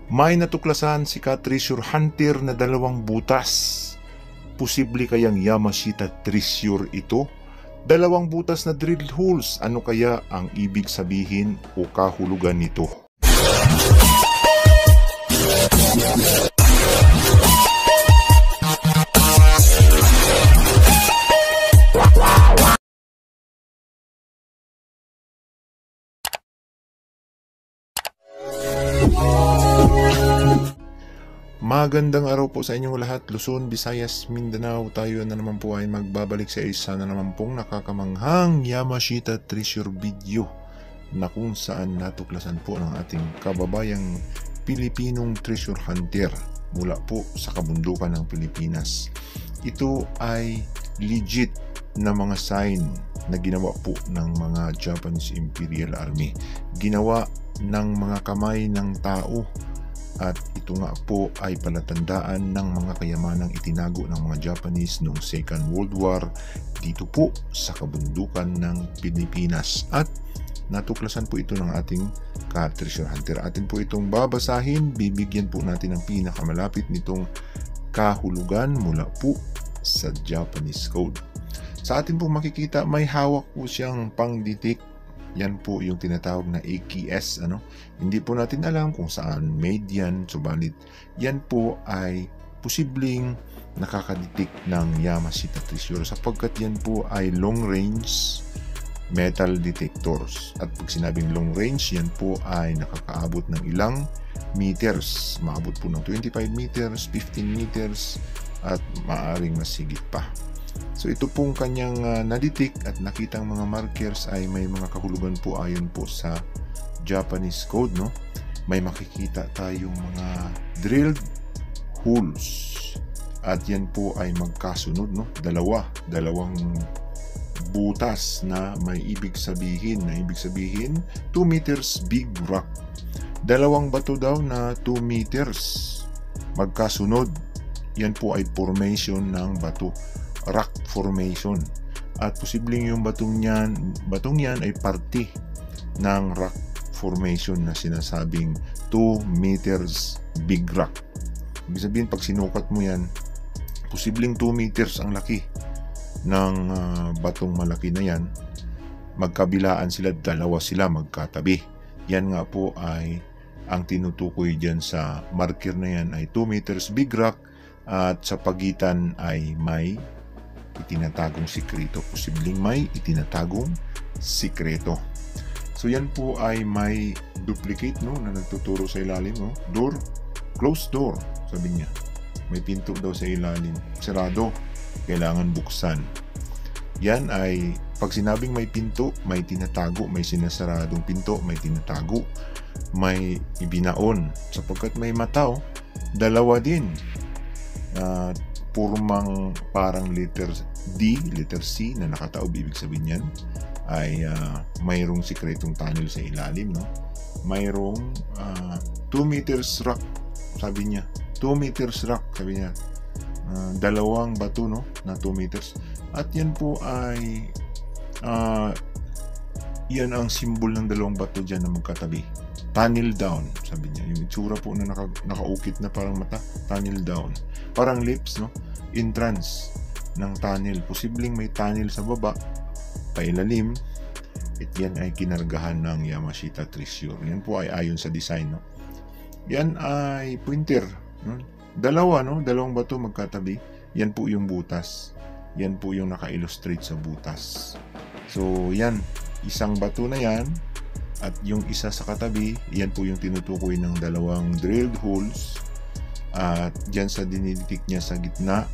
May natuklasan si ka-treasure hunter na dalawang butas. Posible kayang Yamashita treasure ito? Dalawang butas na drill holes, ano kaya ang ibig sabihin o kahulugan nito? Magandang araw po sa inyong lahat, Luzon, Visayas, Mindanao. Tayo na naman po ay magbabalik sa isa na naman pong nakakamanghang Yamashita treasure video na kung saan natuklasan po ng ating kababayang Pilipinong treasure hunter mula po sa kabundukan ng Pilipinas. Ito ay legit na mga sign na ginawa po ng mga Japanese Imperial Army. Ginawa ng mga kamay ng tao. At ito nga po ay palatandaan ng mga kayamanang itinago ng mga Japanese noong Second World War dito po sa kabundukan ng Pilipinas. At natuklasan po ito ng ating ka-treasure hunter. Atin po itong babasahin, bibigyan po natin ng pinakamalapit nitong kahulugan mula po sa Japanese code. Sa atin po makikita, may hawak po siyang pang-detect. Yan po yung tinatawag na AKS. Hindi po natin alam kung saan made yan, subalit yan po ay posibleng nakakadetect ng Yamashita treasure sapagkat yan po ay long range metal detectors. At pag sinabing long range, yan po ay nakakaabot ng ilang meters. Maabot po ng 25 meters, 15 meters at maaaring mas higit pa. So ito pong kanyang na-detect at nakitang mga markers ay may mga kahulugan po ayon po sa Japanese code. May makikita tayong mga drilled holes at yan po ay magkasunod. Dalawang butas na may ibig sabihin 2 meters big rock. Dalawang bato daw na 2 meters magkasunod. Yan po ay formation ng bato, rock formation, at posibleng yung batong yan ay parte ng rock formation na sinasabing 2 meters big rock. Ibig sabihin, pag sinukat mo yan, posibleng 2 meters ang laki ng batong malaki na yan. Magkabilaan sila, dalawa sila magkatabi. Yan nga po ay ang tinutukoy dyan sa marker na yan ay 2 meters big rock, at sa pagitan ay may itinatagong sikreto. Posibleng may itinatagong sikreto. So yan po ay may duplicate na nagtuturo sa ilalim. Door, closed door, sabi niya. May pinto daw sa ilalim. Sarado, kailangan buksan. Yan ay pag sinabing may pinto, may tinatago. May sinasaradong pinto, may tinatago. May ibinaon. Sapagkat may mata, dalawa din. Purmang parang letter D, letter C na nakataob. Ibig sabihin yan ay mayroong sikretong tunnel sa ilalim. Mayroong 2 meters rock, sabi niya. 2 meters rock, sabi niya. Dalawang bato na 2 meters. At yan po ay yan ang symbol ng dalawang bato dyan na magkatabi. Tunnel down, sabi niya. Yung itsura po na nakaukit na parang mata, tunnel down. Parang lips, entrance ng tunnel. Posibleng may tunnel sa baba, pailalim. At yan ay kinargahan ng Yamashita treasure. Yan po ay ayon sa design. Yan ay pointer. Dalawang bato magkatabi. Yan po yung butas. Yan po yung naka-illustrate sa butas. So yan, isang bato na yan. At yung isa sa katabi, yan po yung tinutukoy ng dalawang drilled holes. At dyan sa diniditik niya sa gitna,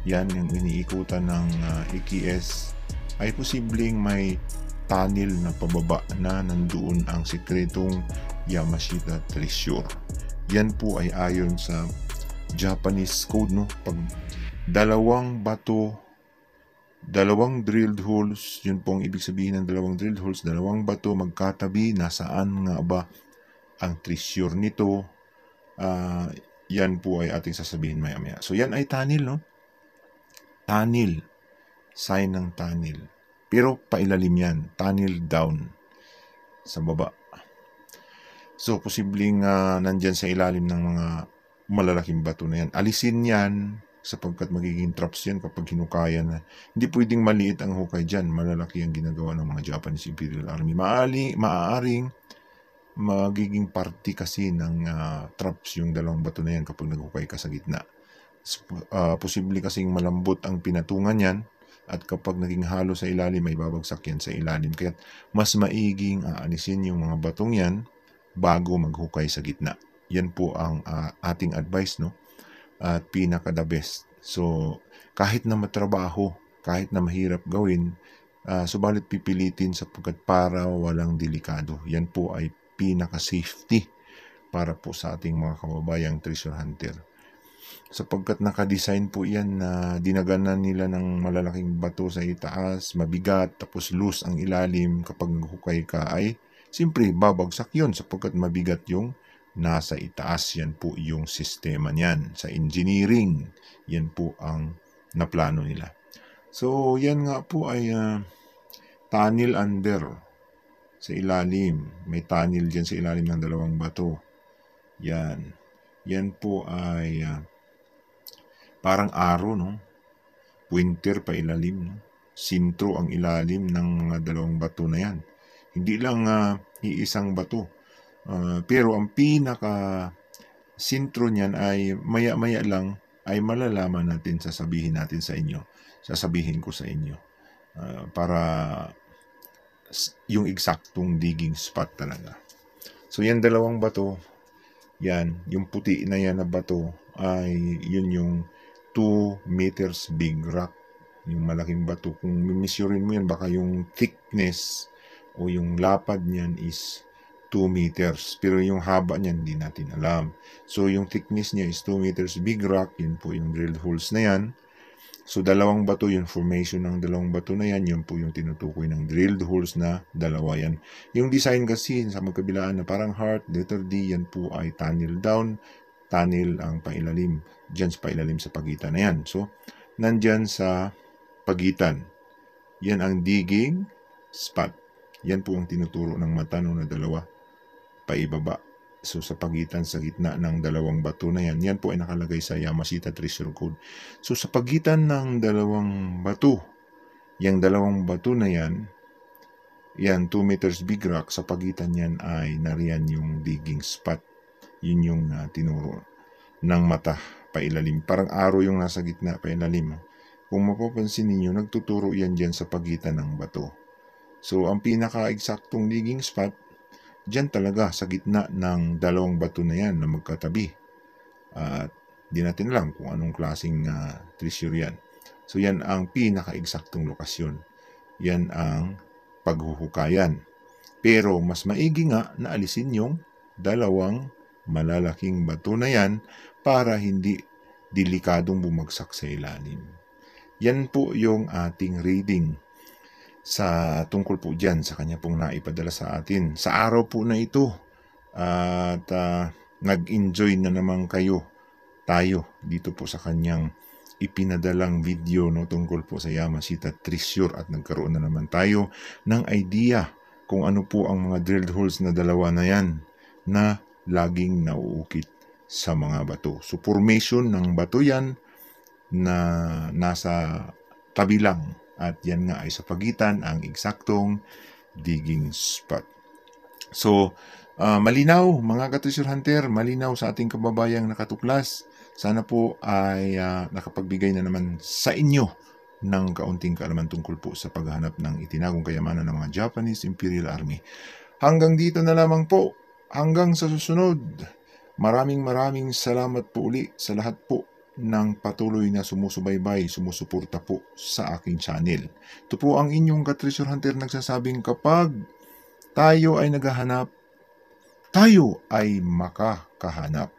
yan yung iniikutan ng AKS, ay posibleng may tunnel na pababa na nandoon ang sikretong Yamashita treasure. Yan po ay ayon sa Japanese code. Pag dalawang bato, dalawang drilled holes, yun po ang ibig sabihin ng dalawang drilled holes, dalawang bato magkatabi. Nasaan nga ba ang treasure nito? Yan po ay ating sasabihin maya-maya. So yan ay tunnel, tunnel, sign ng tunnel, pero pailalim yan, tunnel down sa baba. So, posibleng nandyan sa ilalim ng mga malalaking bato na yan. Alisin yan sapagkat magiging traps yan kapag hinukayan na. Hindi pwedeng maliit ang hukay dyan. Malalaki ang ginagawa ng mga Japanese Imperial Army. Maaaring magiging party kasi ng traps yung dalawang bato na yan kapag naghukay ka sa gitna. Posible kasing malambot ang pinatungan yan at kapag naging halo sa ilalim ay babagsak yan sa ilalim. Kaya mas maiging aalisin yung mga batong yan bago maghukay sa gitna. Yan po ang ating advice, no? At pinaka the best. So, kahit na matrabaho, kahit na mahirap gawin, subalit pipilitin sapagkat para walang delikado. Yan po ay pinaka-safety para po sa ating mga kababayang treasure hunter. Sapagkat nakadesign po yan na dinaganan nila ng malalaking bato sa itaas, mabigat, tapos loose ang ilalim. Kapag naghukay ka ay siyempre babagsak yon sapagkat mabigat yung nasa itaas. Yan po yung sistema niyan. Sa engineering, yan po ang naplano nila. So, yan nga po ay tunnel under sa ilalim. May tunnel dyan sa ilalim ng dalawang bato. Yan. Yan po ay parang arrow, no? Pointer pa ilalim, no? Sintro ang ilalim ng mga dalawang bato na yan. Hindi lang iisang bato. Pero ang pinaka sintro niyan ay maya-maya lang ay malalaman natin, sasabihin natin sa inyo. Sasabihin ko sa inyo. Para yung eksaktong digging spot talaga. So yan dalawang bato, yan, yung puti na yan na bato ay yun yung 2 meters big rock. Yung malaking bato. Kung mimisyurin mo yan, baka yung thickness o yung lapad niyan is 2 meters. Pero yung haba niyan, hindi natin alam. So yung thickness niya is 2 meters big rock. Yun po yung drilled holes na yan. So, dalawang bato, yung formation ng dalawang bato na yan, yun po yung tinutukoy ng drilled holes na dalawa yan. Yung design kasi sa magkabilaan na parang heart, letter D, yan po ay tunnel down, tunnel ang pailalim. Diyan sa pailalim sa pagitan na yan. So, nandyan sa pagitan. Yan ang digging spot. Yan po ang tinuturo ng mata na dalawa paibaba. So, sa pagitan, sa gitna ng dalawang bato na yan, yan po ay nakalagay sa Yamashita Treasure Code. So, sa pagitan ng dalawang bato, yung dalawang bato na yan, 2 meters big rock, sa pagitan yan ay nariyan yung digging spot. Yun yung tinuro ng mata pailalim. Parang arrow yung nasa gitna pailalim. Kung mapapansin ninyo, nagtuturo yan dyan sa pagitan ng bato. So, ang pinaka-eksaktong digging spot, diyan talaga sa gitna ng dalawang bato na yan na magkatabi. At di natin alam kung anong klaseng treasure yan. So yan ang pinaka-eksaktong lokasyon. Yan ang paghuhukayan. Pero mas maigi nga na alisin yung dalawang malalaking bato na yan para hindi delikadong bumagsak sa ilalim. Yan po yung ating reading sa tungkol po dyan sa kanya pong naipadala sa atin sa araw po na ito. At nag-enjoy na naman tayo dito po sa kanyang ipinadalang video, no, tungkol po sa Yamashita Treasure, at nagkaroon na naman tayo ng idea kung ano po ang mga drilled holes na dalawa na yan na laging nauukit sa mga bato. So formation ng bato yan na nasa tabi lang. At yan nga ay sa pagitan ang eksaktong digging spot. So, malinaw mga ka-treasure hunter, malinaw sa ating kababayang nakatuklas. Sana po ay nakapagbigay na naman sa inyo ng kaunting kaalaman tungkol po sa paghahanap ng itinagong kayamanan ng mga Japanese Imperial Army. Hanggang dito na lamang po. Hanggang sa susunod. Maraming salamat po uli sa lahat po ng patuloy na sumusubaybay, sumusuporta po sa aking channel. Ito po ang inyong ka-treasure hunter nagsasabing kapag tayo ay naghahanap, tayo ay makakahanap.